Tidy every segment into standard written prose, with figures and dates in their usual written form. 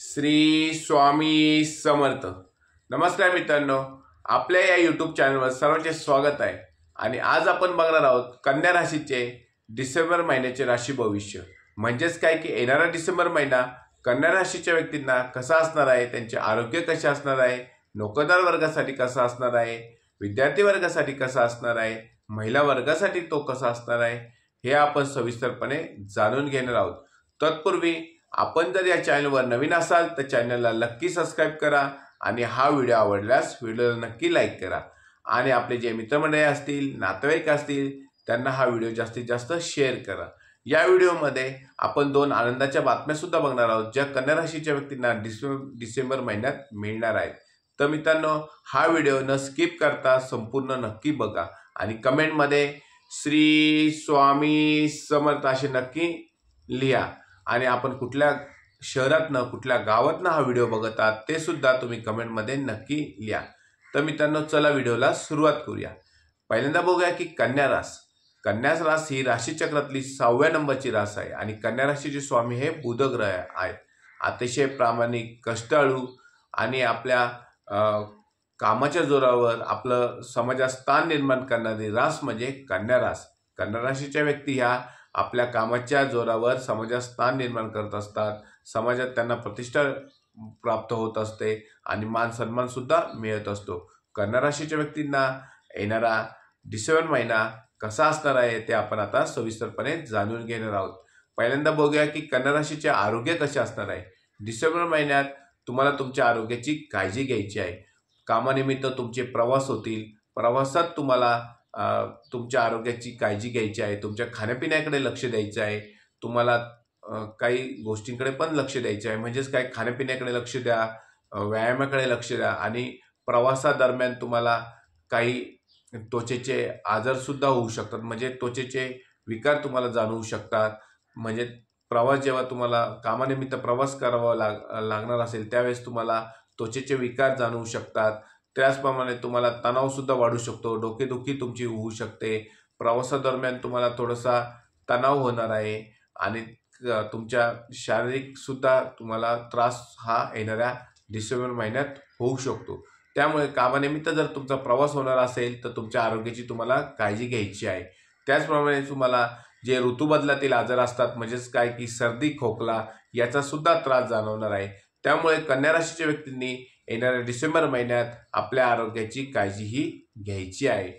श्री स्वामी समर्थ। नमस्कार मित्रांनो, आपल्या या यूट्यूब चॅनलवर सर्वांचे स्वागत आहे। आणि आज आपण बघणार आहोत कन्या राशीचे डिसेंबर महिन्याचे राशी भविष्य। म्हणजेच काय की येणारा डिसेंबर महिना कन्या राशीच्या व्यक्तींना कसा असणार आहे, त्यांचे आरोग्य कसे असणार आहे, नोकरदार वर्गासाठी कसा असणार आहे, विद्यार्थी वर्गासाठी कसा असणार आहे, महिला वर्गासाठी तो कसा असणार आहे, हे आपण सविस्तरपणे जाणून घेणार आहोत। तत्पूर्वी आपण जर या चॅनलवर नवीन असाल तर चॅनलला नक्की सबस्क्राइब करा आणि हा व्हिडिओ आवडल्यास व्हिडिओला नक्की लाईक करा आणि आपले जे मित्रमंडळी असतील, नातेवाईक असतील त्यांना हा व्हिडिओ जास्तीत जास्त शेअर करा। या व्हिडिओमध्ये आपण दोन आनंदाच्या बातम्या सुद्धा बघणार आहोत ज्या कन्या राशीच्या व्यक्तींना डिसेंबर महिन्यात मिळणार आहेत। तर मित्रांनो, हा व्हिडिओ न स्किप करता संपूर्ण नक्की बघा आणि कमेंटमध्ये श्री स्वामी समर्थ असे नक्की लिहा। आणि आपण कुठल्या शहरातनं कुठल्या गावातनं हा व्हिडिओ बघत आहात ते सुद्धा तुम्ही कमेंटमध्ये नक्की लिहा। तर मित्रांनो, चला व्हिडिओला सुरुवात करूया। पहिल्यांदा बघूया की कन्या रास। कन्या रास ही राशीचक्रातली 6व्या नंबरची रास आहे आणि कन्या राशीचे स्वामी हे बुध ग्रह आहेत। अतिशय प्रामाणिक, कष्टाळू आणि आपल्या कामाच्या जोरावर आपलं समाजात स्थान निर्माण करणारी रास म्हणजे कन्या रास। कन्या राशीच्या व्यक्ती ह्या आपल्या कामाच्या जोरावर समाजात स्थान निर्माण करत असतात। समाजात त्यांना प्रतिष्ठा प्राप्त होत असते आणि मान सन्मान सुद्धा मिळत असतो। कन्या राशीच्या व्यक्तींना येणारा डिसेंबर महिना कसा असणार आहे ते आपण आता सविस्तरपणे जाणून घेणार आहोत। पहिल्यांदा बघूया की कन्या राशीचे आरोग्य कसे असणार आहे। डिसेंबर महिन्यात तुम्हाला तुमच्या आरोग्याची काळजी घ्यायची आहे। कामानिमित्त तुमचे प्रवास होतील, प्रवासात तुम्हाला तुमच्या आरोग्याची काळजी घ्यायची आहे। तुमच्या खाण्यापिण्याकडे लक्ष द्यायचं आहे। तुम्हाला काही गोष्टींकडे पण लक्ष द्यायचं आहे। म्हणजेच काय, खाण्यापिण्याकडे लक्ष द्या, व्यायामाकडे लक्ष द्या आणि प्रवासादरम्यान तुम्हाला काही त्वचेचे आजार सुद्धा होऊ शकतात। म्हणजे त्वचेचे विकार तुम्हाला जाणवू शकतात। म्हणजे प्रवास जेव्हा तुम्हाला कामानिमित्त प्रवास करावा लागणार असेल त्यावेळेस तुम्हाला त्वचेचे विकार जाणवू शकतात। त्याचप्रमाणे तुम्हाला तणाव सुद्धा वाढू शकतो, डोकेदुखी तुमची होऊ शकते। प्रवासादरम्यान तुम्हाला थोडासा तणाव होणार आहे आणि तुमच्या शारीरिक सुद्धा तुम्हाला त्रास हा येणाऱ्या डिसेंबर महिन्यात होऊ शकतो। त्यामुळे कामानिमित्त जर तुमचा प्रवास होणार असेल तर तुमच्या आरोग्याची तुम्हाला काळजी घ्यायची आहे। त्याचप्रमाणे तुम्हाला जे ऋतूबदलातील आजार असतात, म्हणजेच काय की सर्दी, खोकला याचा सुद्धा त्रास जाणवणार आहे। त्यामुळे कन्या राशीच्या व्यक्तींनी येणाऱ्या डिसेंबर महिन्यात आपल्या आरोग्याची काळजीही घ्यायची आहे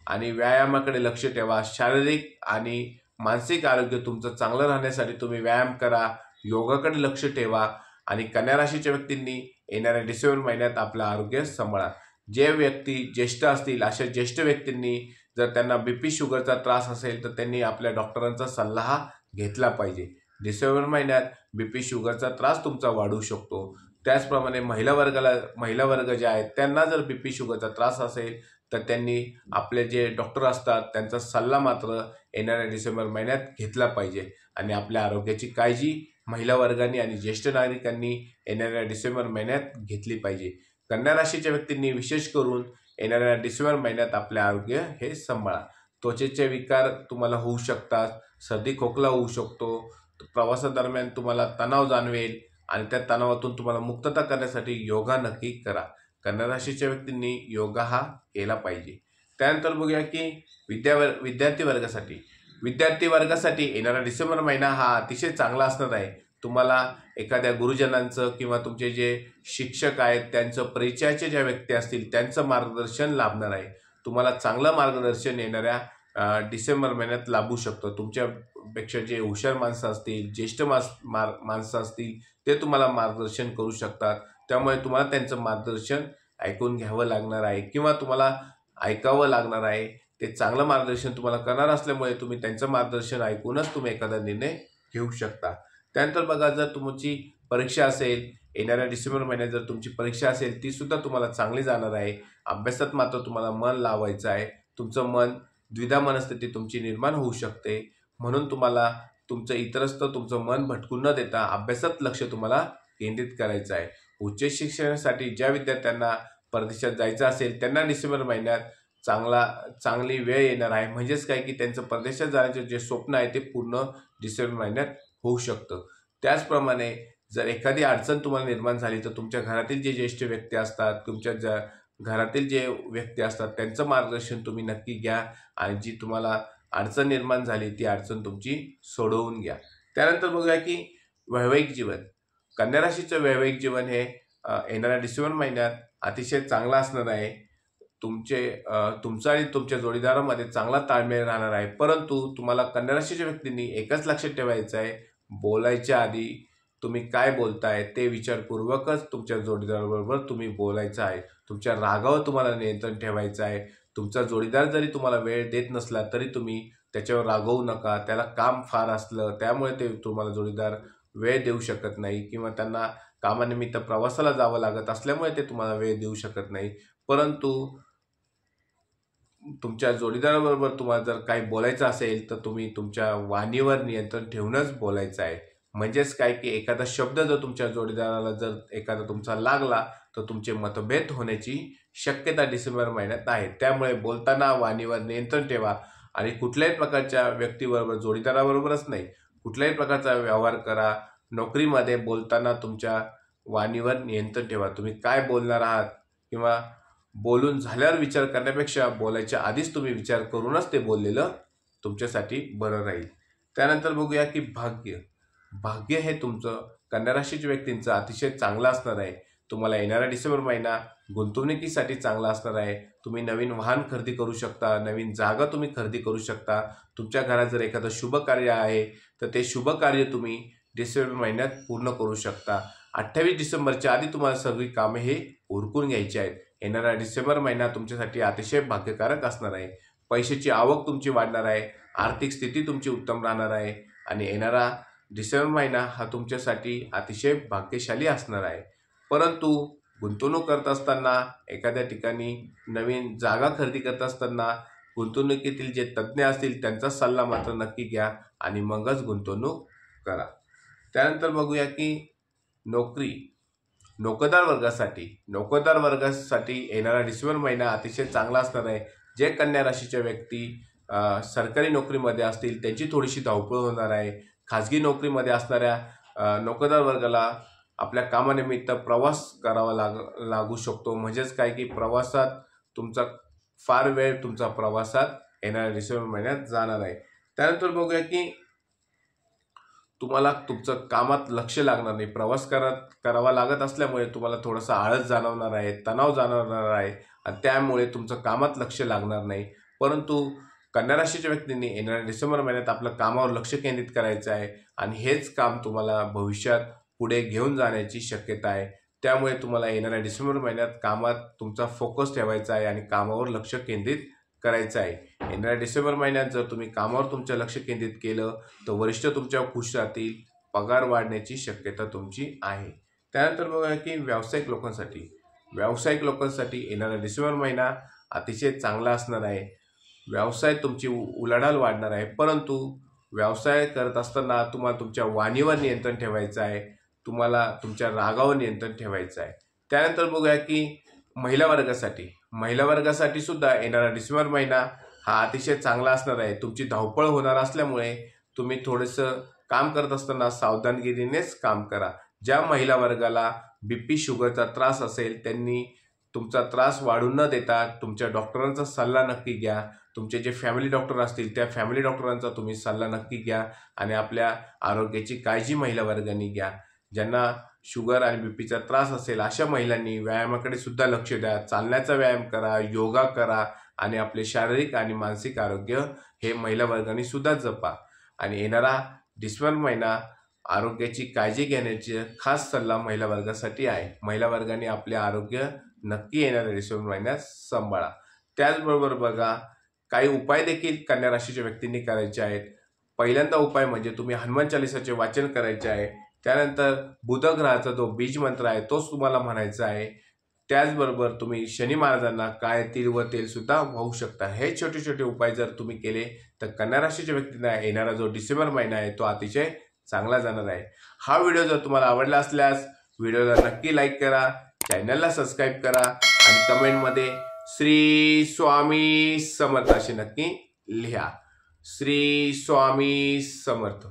आणि व्यायामाकडे लक्ष ठेवा। शारीरिक आणि मानसिक आरोग्य तुमचं चांगलं राहण्यासाठी तुम्ही व्यायाम करा, योगाकडे लक्ष ठेवा आणि कन्या राशीच्या व्यक्तींनी येणाऱ्या डिसेंबर महिन्यात आपलं आरोग्य सांभाळा। जे व्यक्ती ज्येष्ठ असतील अशा ज्येष्ठ व्यक्तींनी जर त्यांना बीपी शुगरचा त्रास असेल तर त्यांनी आपल्या डॉक्टरांचा सल्ला हा घेतला पाहिजे। डिसेंबर महिन्यात बीपी शुगरचा त्रास तुमचा वाढू शकतो। त्याचप्रमाणे महिला वर्ग जे आहेत त्यांना जर बीपी शुगरचा त्रास असेल तर त्यांनी आपले जे डॉक्टर असतात त्यांचा सल्ला मात्र येणाऱ्या डिसेंबर महिन्यात घेतला पाहिजे आणि आपल्या आरोग्याची काळजी महिला वर्गाने आणि ज्येष्ठ नागरिकांनी येणाऱ्या डिसेंबर महिन्यात घेतली पाहिजे। कन्या राशीच्या व्यक्तींनी विशेष करून येणाऱ्या डिसेंबर महिन्यात आपले आरोग्य हे सांभाळा। त्वचेचे विकार तुम्हाला होऊ शकतात, सर्दी खोकला होऊ शकतो, प्रवासादरम्यान तुम्हाला तणाव जाणवेल आणि त्या तणावातून तुम्हाला मुक्तता करण्यासाठी योगा नक्की करा। कन्या राशीच्या व्यक्तींनी योगा हा केला पाहिजे। त्यानंतर बघूया की विद्यार्थी वर्गासाठी येणारा डिसेंबर महिना हा अतिशय चांगला असणार आहे। तुम्हाला एखाद्या गुरुजनांचं किंवा तुमचे जे शिक्षक आहेत त्यांचं, परिचयाचे ज्या व्यक्ती असतील त्यांचं मार्गदर्शन लाभणार आहे। तुम्हाला चांगलं मार्गदर्शन येणाऱ्या डिसेंबर महिन्यात लाभू शकतं। तुमच्यापेक्षा जे हुशार माणसं असतील, ज्येष्ठ माणसं असतील ते तुम्हाला मार्गदर्शन करू शकतात। त्यामुळे तुम्हाला त्यांचं मार्गदर्शन ऐकून घ्यावं लागणार आहे किंवा तुम्हाला ऐकावं लागणार आहे। ते चांगलं मार्गदर्शन तुम्हाला करणार असल्यामुळे तुम्ही त्यांचं मार्गदर्शन ऐकूनच तुम्ही एखादा निर्णय घेऊ शकता। त्यानंतर बघा, जर तुमची परीक्षा असेल, येणाऱ्या डिसेंबर महिन्यात जर तुमची परीक्षा असेल ती सुद्धा तुम्हाला चांगली जाणार आहे। अभ्यासात मात्र तुम्हाला मन लावायचं आहे। तुमचं मन द्विधा मनस्थिती तुमची निर्माण होऊ शकते, म्हणून तुम्हाला तुमचं मन भटकून न देता अभ्यासात लक्ष तुम्हाला केंद्रित करायचं आहे। उच्च शिक्षणासाठी ज्या विद्यार्थ्यांना परदेशात जायचं असेल त्यांना डिसेंबर महिन्यात चांगली वेळ येणार आहे। म्हणजेच काय की त्यांचं परदेशात जाण्याचे जे स्वप्न आहे ते पूर्ण डिसेंबर महिन्यात होऊ शकतं। त्याचप्रमाणे जर एखादी अडचण तुम्हाला निर्माण झाली तर तुमच्या घरातील जे ज्येष्ठ व्यक्ती असतात, तुमच्या घरातील जे व्यक्ती असतात त्यांचं मार्गदर्शन तुम्ही नक्की घ्या आणि जी तुम्हाला अडचण निर्माण झाली ती अडचण तुमची सोडवून घ्या. त्यानंतर बघूया की वैवाहिक जीवन. कन्या राशीचं वैवाहिक जीवन हे येणाऱ्या डिसेंबर महिन्यात अतिशय चांगलं असणार आहे. तुमचं आणि तुमच्या जोडीदारामध्ये चांगला ताळमेळ राहणार आहे. परंतु तुम्हाला कन्या राशीच्या व्यक्तींनी एकच लक्षात ठेवायचं आहे, बोलायच्या आधी तुम्ही काय बोलताय ते विचारपूर्वकच तुमच्या जोडीदाराबरोबर तुम्ही बोलायचं आहे. तुमच्या रागावर तुम्हाला नियंत्रण ठेवायचं आहे. तुमचा जोडीदार जरी तुम्हाला वेळ देत नसला तरी तुम्ही त्याच्यावर रागवू नका. त्याला काम फार असलं त्यामुळे ते तुम्हाला जोडीदार वेळ देऊ शकत नाही किंवा त्यांना कामानिमित्त प्रवासाला जावं लागत असल्यामुळे ते तुम्हाला वेळ देऊ शकत नाही. परंतु तुमच्या जोडीदाराबरोबर तुम्हाला जर काही बोलायचं असेल तर तुम्ही तुमच्या वाणीवर नियंत्रण ठेवूनच बोलायचं आहे. म्हणजेच काय की एखादा शब्द जर तुमच्या जोडीदाराला जर एखादा तुमचा लागला तर तुमचे मतभेद होण्याची शक्यता डिसेंबर महिन्यात आहे. त्यामुळे बोलताना वाणीवर नियंत्रण ठेवा आणि कुठल्याही प्रकारच्या व्यक्तीबरोबर, जोडीदाराबरोबरच नाही, कुठल्याही प्रकारचा व्यवहार करा. नोकरीमध्ये बोलताना तुमच्या वाणीवर नियंत्रण ठेवा. तुम्ही काय बोलणार आहात किंवा बोलून झाल्यावर विचार करण्यापेक्षा बोलायच्या आधीच तुम्ही विचार करूनच ते बोललेलं तुमच्यासाठी बरं राहील. त्यानंतर बघूया की भाग्य. भाग्य हे तुमचं कन्या राशीच्या व्यक्तींचं अतिशय चांगलं असणार आहे. तुम्हाला येणारा डिसेंबर महिना गुंतवणुकीसाठी चांगला असणार आहे. तुम्ही नवीन वाहन खरेदी करू शकता, नवीन जागा तुम्ही खरेदी करू शकता. तुमच्या घरात जर एखादं शुभ कार्य आहे तर ते शुभ कार्य तुम्ही डिसेंबर महिन्यात पूर्ण करू शकता. 28 डिसेंबरच्या आधी तुम्हाला सगळी कामे हे उरकून घ्यायची आहेत. येणारा डिसेंबर महिना तुमच्यासाठी अतिशय भाग्यकारक असणार आहे. पैशाची आवक तुमची वाढणार आहे. आर्थिक स्थिती तुमची उत्तम राहणार आहे आणि येणारा डिसेंबर महिना हा तुमच्यासाठी अतिशय भाग्यशाली असणार आहे. परंतु गुंतवणूक करत असताना, एखाद्या ठिकाणी नवीन जागा खरेदी करत असताना गुंतवणुकीतील जे तज्ज्ञ असतील त्यांचा सल्ला मात्र नक्की घ्या आणि मगच गुंतवणूक करा. त्यानंतर बघूया की नोकरी. नोकरदार वर्गासाठी येणारा डिसेंबर महिना अतिशय चांगला असणार आहे. जे कन्या राशीच्या व्यक्ती सरकारी नोकरीमध्ये असतील त्यांची थोडीशी धावपळ होणार आहे. खाजगी नोकरीमध्ये असणाऱ्या नोकरदार वर्गाला आपल्या कामानिमित्त प्रवास करावा लागू शकतो. म्हणजेच काय की प्रवासात तुमचा फार वेळ तुमचा प्रवासात येणाऱ्या डिसेंबर महिन्यात जाणार आहे. त्यानंतर बघूया की तुम्हाला तुमचं कामात लक्ष लागणार नाही. प्रवास करावा लागत असल्यामुळे तुम्हाला थोडासा आळस जाणवणार आहे, तणाव जाणवणार आहे आणि त्यामुळे तुमचं कामात लक्ष लागणार नाही. परंतु कन्या राशीच्या व्यक्तींनी येणाऱ्या डिसेंबर महिन्यात आपलं कामावर लक्ष केंद्रित करायचं आहे आणि हेच काम तुम्हाला भविष्यात पुढे घेऊन जाण्याची शक्यता आहे. त्यामुळे तुम्हाला येणाऱ्या डिसेंबर महिन्यात कामात तुमचा फोकस ठेवायचा आहे आणि कामावर लक्ष केंद्रित करायचं आहे. येणाऱ्या डिसेंबर महिन्यात जर तुम्ही कामावर तुमचं लक्ष केंद्रित केलं तर वरिष्ठ तुमच्यावर खुश राहतील, पगार वाढण्याची शक्यता तुमची आहे. त्यानंतर बघा की व्यावसायिक लोकांसाठी येणारा डिसेंबर महिना अतिशय चांगला असणार आहे. व्यवसाय तुमची उलाढाल वाढणार आहे. परंतु व्यवसाय करत असताना तुम्हाला तुमच्या वाणीवर नियंत्रण ठेवायचं आहे. तुम्हाला तुमच्या रागावर नियंत्रण ठेवायचं आहे. त्यानंतर बघूया की महिला वर्गासाठी सुद्धा येणारा डिसेंबर महिना हा अतिशय चांगला असणार आहे. तुमची धावपळ होणार असल्यामुळे तुम्ही थोडंसं काम करत असताना सावधानगिरीनेच काम करा. ज्या महिला वर्गाला BP शुगरचा त्रास असेल त्यांनी तुमचा त्रास वाढू न देता तुमच्या डॉक्टरांचा सल्ला नक्की घ्या. तुमचे जे फॅमिली डॉक्टर असतील त्या फॅमिली डॉक्टरांचा तुम्ही सल्ला नक्की घ्या आणि आपल्या आरोग्याची काळजी महिला वर्गाने घ्या. ज्यांना शुगर आणि BPचा त्रास असेल अशा महिलांनी व्यायामाकडे सुद्धा लक्ष द्या. चालण्याचा व्यायाम करा, योगा करा आणि आपले शारीरिक आणि मानसिक आरोग्य हे महिला वर्गाने सुद्धा जपा. आणि येणारा डिसेंबर महिना आरोग्याची काळजी घेण्याची खास सल्ला महिला वर्गासाठी आहे. महिला वर्गाने आपले आरोग्य नक्की येणाऱ्या डिसेंबर महिन्यात सांभाळा. त्याचबरोबर बघा काही उपाय देखील कन्या राशीच्या व्यक्तींनी करायचे आहेत. पहिल्यांदा उपाय म्हणजे तुम्ही हनुमान चालीसाचे वाचन करायचे आहे. त्यानंतर बुध ग्रहाचा जो बीज मंत्र आहे तोच तुम्हाला म्हणायचा आहे. त्याचबरोबर तुम्ही शनी महाराजांना काळे तीळ व तेल सुद्धा वाहू शकता. हे छोटे छोटे उपाय जर तुम्ही केले तर कन्या राशीच्या व्यक्तींना येणारा जो डिसेंबर महिना आहे तो अतिशय चांगला जाणार आहे. हा व्हिडिओ जर तुम्हाला आवडला असल्यास व्हिडिओला नक्की लाईक करा, चॅनलला सबस्क्राईब करा आणि कमेंटमध्ये श्री स्वामी समर्थ असे नक्की लिहा. श्री स्वामी समर्थ.